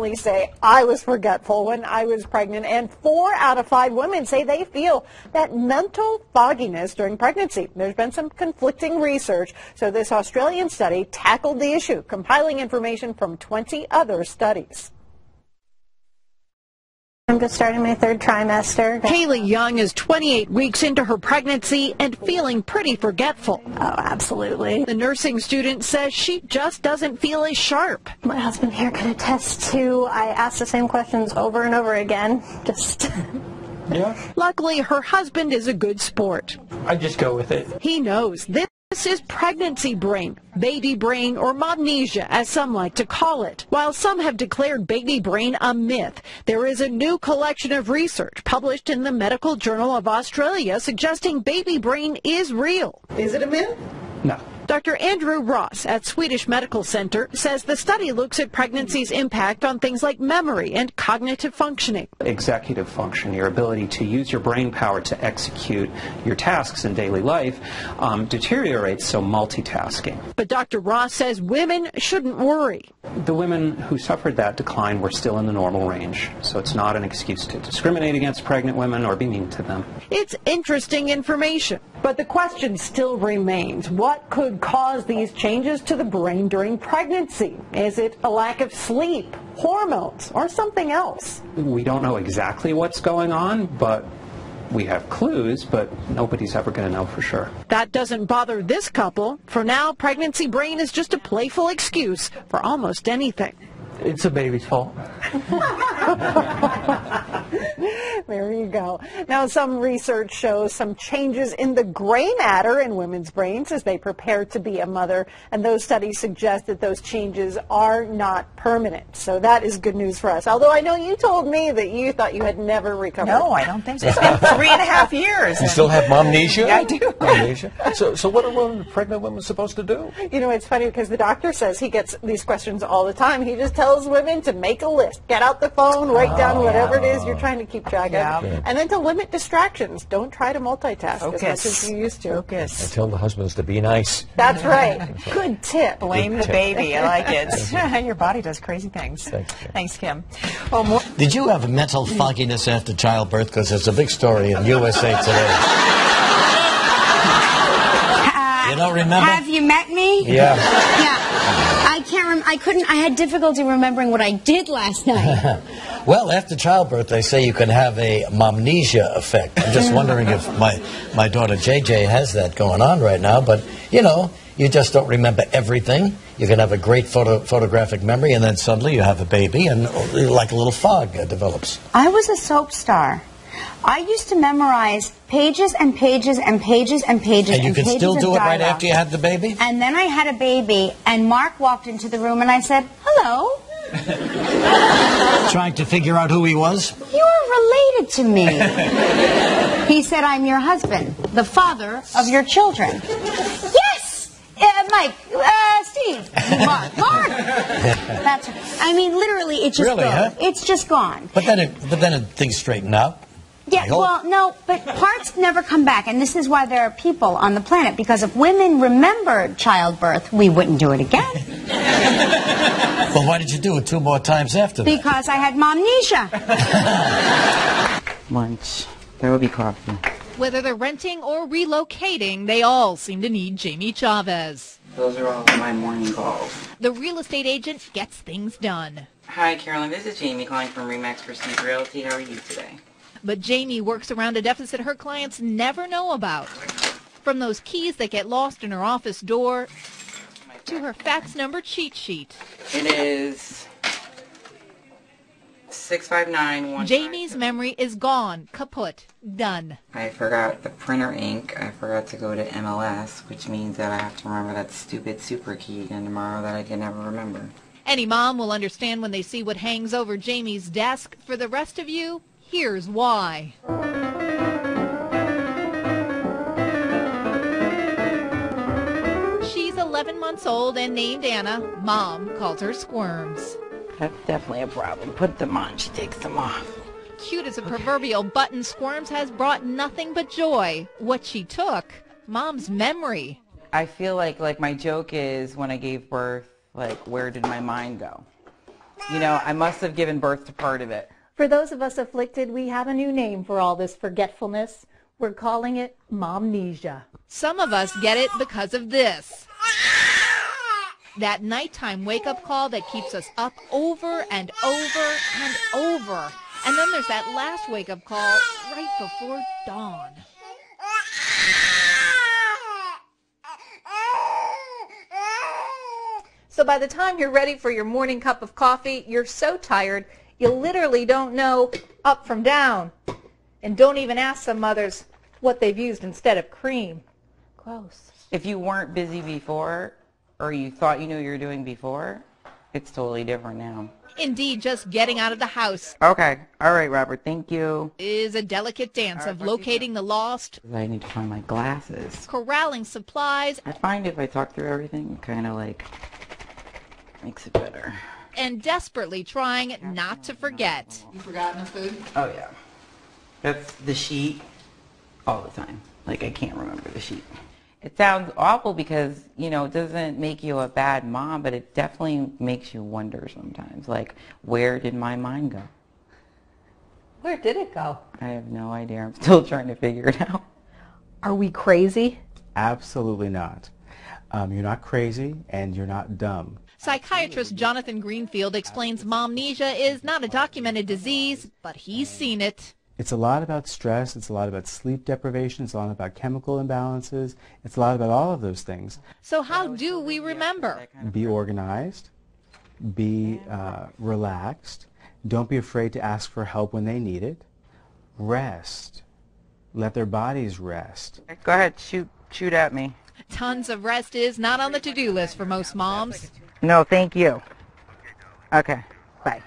definitely say, I was forgetful when I was pregnant, and 4 out of 5 women say they feel that mental fogginess during pregnancy. There's been some conflicting research, so this Australian study tackled the issue, compiling information from 20 other studies. I'm just starting my 3rd trimester. Kaylee Young is 28 weeks into her pregnancy and feeling pretty forgetful. Oh, absolutely. The nursing student says she just doesn't feel as sharp. My husband here can attest to, I ask the same questions over and over again. Yeah. Luckily, her husband is a good sport. I just go with it. He knows this is pregnancy brain, baby brain, or momnesia, as some like to call it. While some have declared baby brain a myth, there is a new collection of research published in the Medical Journal of Australia suggesting baby brain is real. Is it a myth? No. Dr. Andrew Ross at Swedish Medical Center says the study looks at pregnancy's impact on things like memory and cognitive functioning. Executive function, your ability to use your brain power to execute your tasks in daily life, deteriorates, so multitasking. But Dr. Ross says women shouldn't worry. The women who suffered that decline were still in the normal range, so it's not an excuse to discriminate against pregnant women or be mean to them. It's interesting information. But the question still remains, what could cause these changes to the brain during pregnancy? Is it a lack of sleep, hormones, or something else? We don't know exactly what's going on, but we have clues, but nobody's ever going to know for sure. That doesn't bother this couple. For now, pregnancy brain is just a playful excuse for almost anything. It's a baby's fault. There you go. Now, some research shows some changes in the gray matter in women's brains as they prepare to be a mother, and those studies suggest that those changes are not permanent. So that is good news for us. Although I know you told me that you thought you had never recovered. No, I don't think so. It's been 3.5 years. You still have momnesia? Yeah, I do. Momnesia. So what are pregnant women supposed to do? You know, it's funny because the doctor says he gets these questions all the time. He just tells women to make a list. Get out the phone, write down whatever it is you're trying to keep track of. And then to limit distractions. Don't try to multitask as much as you used to. I tell the husbands to be nice. That's right. Good tip. Blame the baby. I like it. Your body does crazy things. Thanks, Kim. Well, more. Did you have mental fogginess after childbirth? Because there's a big story in USA Today. You don't remember? Have you met me? Yeah. Yeah. I had difficulty remembering what I did last night. Well, after childbirth, they say you can have a momnesia effect. I'm just wondering if my daughter JJ has that going on right now. But, you know, you just don't remember everything. You can have a great photographic memory, and then suddenly you have a baby, and like a little fog develops. I was a soap star. I used to memorize pages and pages and pages and pages and you could still do it right after you had the baby? And then I had a baby, and Mark walked into the room, and I said, hello. Trying to figure out who he was? You're related to me. He said, I'm your husband, the father of your children. Yes! Mike, Steve, Mark. That's, I mean, literally, it's just really, gone. Huh? It's just gone. But then things straighten out. Yeah, well, no, but parts never come back, and this is why there are people on the planet, because if women remembered childbirth, we wouldn't do it again. Well, why did you do it 2 more times after that? Because I had momnesia. Lunch. There will be coffee. Whether they're renting or relocating, they all seem to need Jamie Chavez. Those are all my morning calls. The real estate agent gets things done. Hi, Carolyn. This is Jamie calling from Remax Prestige Realty. How are you today? But Jamie works around a deficit her clients never know about. From those keys that get lost in her office door to her fax number cheat sheet. It is 659-1. Jamie's memory is gone, kaput, done. I forgot the printer ink. I forgot to go to MLS, which means that I have to remember that stupid super key again tomorrow that I can never remember. Any mom will understand when they see what hangs over Jamie's desk. For the rest of you, here's why. She's 11 months old and named Anna. Mom calls her Squirms. That's definitely a problem. Put them on. She takes them off. Cute as a proverbial button, Squirms has brought nothing but joy. What she took, Mom's memory. I feel like my joke is when I gave birth, like, where did my mind go? You know, I must have given birth to part of it. For those of us afflicted, we have a new name for all this forgetfulness. We're calling it momnesia. Some of us get it because of this. That nighttime wake-up call that keeps us up over and over and over. And then there's that last wake-up call right before dawn. So by the time you're ready for your morning cup of coffee, you're so tired, you literally don't know up from down. And don't even ask some mothers what they've used instead of cream. Gross. If you weren't busy before, or you thought you knew what you were doing before, it's totally different now. Indeed, just getting out of the house. Okay. All right, Robert. Thank you. Is a delicate dance of locating the lost. I need to find my glasses. Corralling supplies. I find if I talk through everything, kind of like makes it better. And desperately trying not to forget. You forgotten the food? Oh, yeah. That's the sheet all the time. Like, I can't remember the sheet. It sounds awful because, you know, it doesn't make you a bad mom, but it definitely makes you wonder sometimes, like, where did my mind go? Where did it go? I have no idea. I'm still trying to figure it out. Are we crazy? Absolutely not. You're not crazy and you're not dumb. Psychiatrist Jonathan Greenfield explains momnesia is not a documented disease, but he's seen it. It's a lot about stress, it's a lot about sleep deprivation, it's a lot about chemical imbalances, it's a lot about all of those things. So how do we remember? Be organized, be relaxed, don't be afraid to ask for help when they need it, rest, let their bodies rest. Go ahead, shoot at me. Tons of rest is not on the to-do list for most moms. No, thank you. Okay, bye.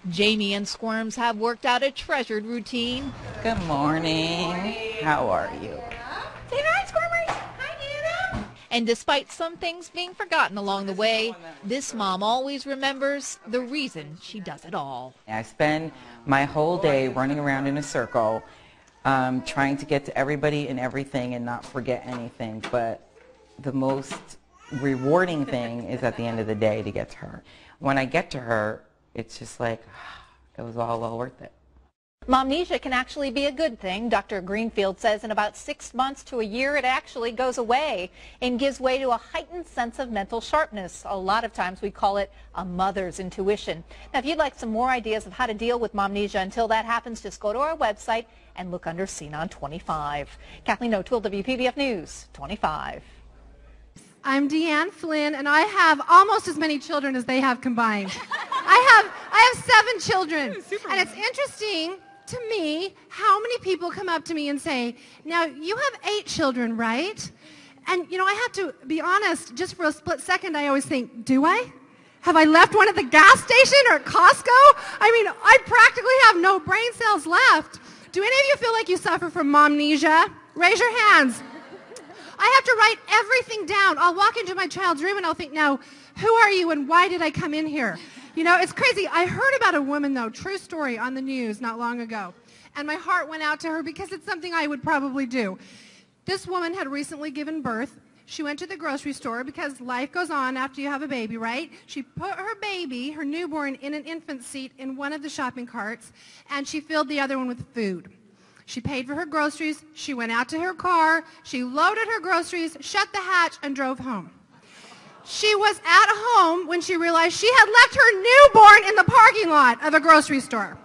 Jamie and Squirms have worked out a treasured routine. Good morning. How are you? Say hi, Squirmers. Hi, Nana. And despite some things being forgotten along the way, this mom always remembers the reason she does it all. I spend my whole day running around in a circle, trying to get to everybody and everything and not forget anything. But the most rewarding thing is at the end of the day to get to her. When I get to her, it's just like, it was all well worth it. Momnesia can actually be a good thing. Dr. Greenfield says in about 6 months to a year, it actually goes away and gives way to a heightened sense of mental sharpness. A lot of times we call it a mother's intuition. Now, if you'd like some more ideas of how to deal with momnesia until that happens, just go to our website and look under Seen on 25. Kathleen O'Toole, WPBF News, 25. I'm Deanne Flynn, and I have almost as many children as they have combined. I have 7 children, and it's interesting to me how many people come up to me and say, now, you have 8 children, right? And, you know, I have to be honest, just for a split second, I always think, do I? Have I left one at the gas station or at Costco? I mean, I practically have no brain cells left. Do any of you feel like you suffer from momnesia? Raise your hands. I have to write everything down. I'll walk into my child's room and I'll think, now, who are you and why did I come in here? You know, it's crazy. I heard about a woman, though, true story, on the news not long ago. And my heart went out to her because it's something I would probably do. This woman had recently given birth. She went to the grocery store because life goes on after you have a baby, right? She put her baby, her newborn, in an infant seat in one of the shopping carts, and she filled the other one with food. She paid for her groceries, she went out to her car, she loaded her groceries, shut the hatch, and drove home. She was at home when she realized she had left her newborn in the parking lot of a grocery store.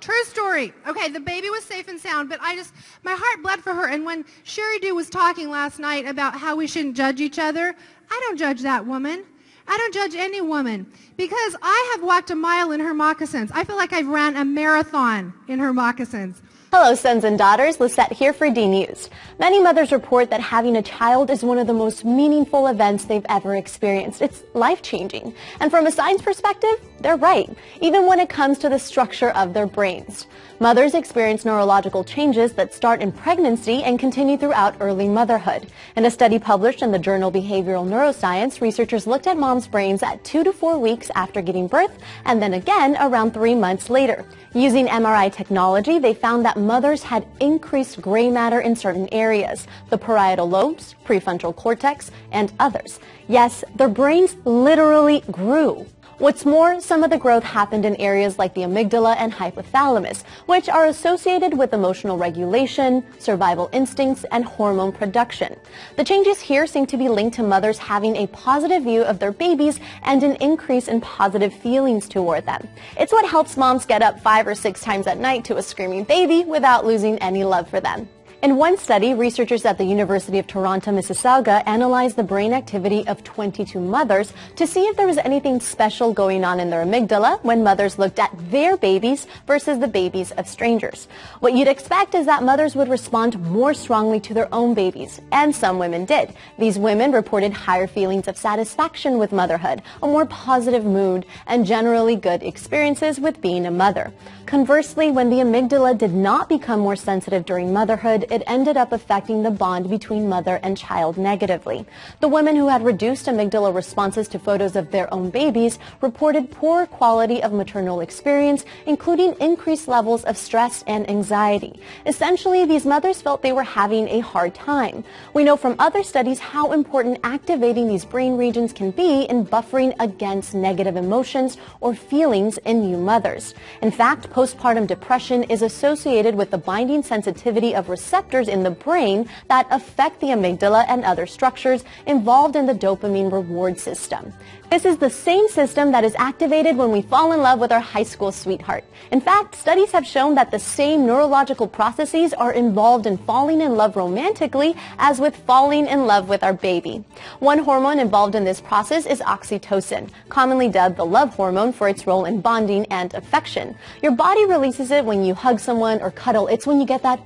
True story. Okay, the baby was safe and sound, but my heart bled for her. And when Sherry Dew was talking last night about how we shouldn't judge each other, I don't judge that woman. I don't judge any woman because I have walked a mile in her moccasins. I feel like I've ran a marathon in her moccasins. Hello, sons and daughters. Lisette here for D News. Many mothers report that having a child is one of the most meaningful events they've ever experienced. It's life-changing. And from a science perspective, they're right, even when it comes to the structure of their brains. Mothers experience neurological changes that start in pregnancy and continue throughout early motherhood. In a study published in the journal Behavioral Neuroscience, researchers looked at moms' brains at 2 to 4 weeks after giving birth and then again around 3 months later. Using MRI technology, they found that mothers had increased gray matter in certain areas, the parietal lobes, prefrontal cortex, and others. Yes, their brains literally grew. What's more, some of the growth happened in areas like the amygdala and hypothalamus, which are associated with emotional regulation, survival instincts, and hormone production. The changes here seem to be linked to mothers having a positive view of their babies and an increase in positive feelings toward them. It's what helps moms get up 5 or 6 times at night to a screaming baby without losing any love for them. In one study, researchers at the University of Toronto, Mississauga analyzed the brain activity of 22 mothers to see if there was anything special going on in their amygdala when mothers looked at their babies versus the babies of strangers. What you'd expect is that mothers would respond more strongly to their own babies, and some women did. These women reported higher feelings of satisfaction with motherhood, a more positive mood, and generally good experiences with being a mother. Conversely, when the amygdala did not become more sensitive during motherhood, it ended up affecting the bond between mother and child negatively. The women who had reduced amygdala responses to photos of their own babies reported poor quality of maternal experience, including increased levels of stress and anxiety. Essentially, these mothers felt they were having a hard time. We know from other studies how important activating these brain regions can be in buffering against negative emotions or feelings in new mothers. In fact, postpartum depression is associated with the binding sensitivity of receptors in the brain that affect the amygdala and other structures involved in the dopamine reward system. This is the same system that is activated when we fall in love with our high school sweetheart. In fact, studies have shown that the same neurological processes are involved in falling in love romantically as with falling in love with our baby. One hormone involved in this process is oxytocin, commonly dubbed the love hormone for its role in bonding and affection. Your body releases it when you hug someone or cuddle. It's when you get that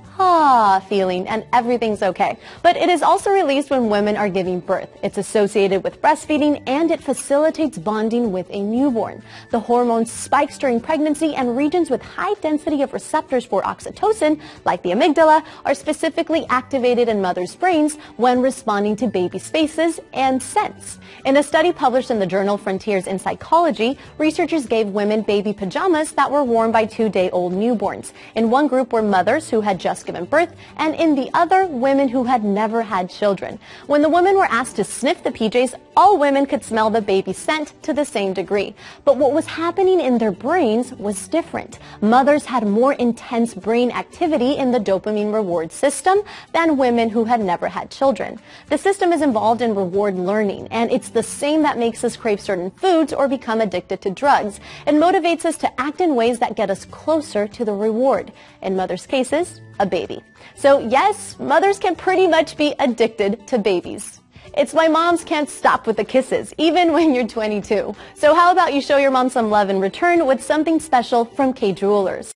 feeling and everything's okay. But it is also released when women are giving birth. It's associated with breastfeeding and it facilitates bonding with a newborn. The hormone spikes during pregnancy, and regions with high density of receptors for oxytocin, like the amygdala, are specifically activated in mothers' brains when responding to baby spaces and scents. In a study published in the journal Frontiers in Psychology, researchers gave women baby pajamas that were worn by 2-day-old newborns. In one group were mothers who had just given birth, and in the other, women who had never had children. When the women were asked to sniff the PJs, all women could smell the baby scent to the same degree. But what was happening in their brains was different. Mothers had more intense brain activity in the dopamine reward system than women who had never had children. The system is involved in reward learning, and it's the same that makes us crave certain foods or become addicted to drugs. It motivates us to act in ways that get us closer to the reward. In mothers' cases, a baby. So yes, mothers can pretty much be addicted to babies. It's why moms can't stop with the kisses, even when you're 22. So how about you show your mom some love in return with something special from K Jewelers?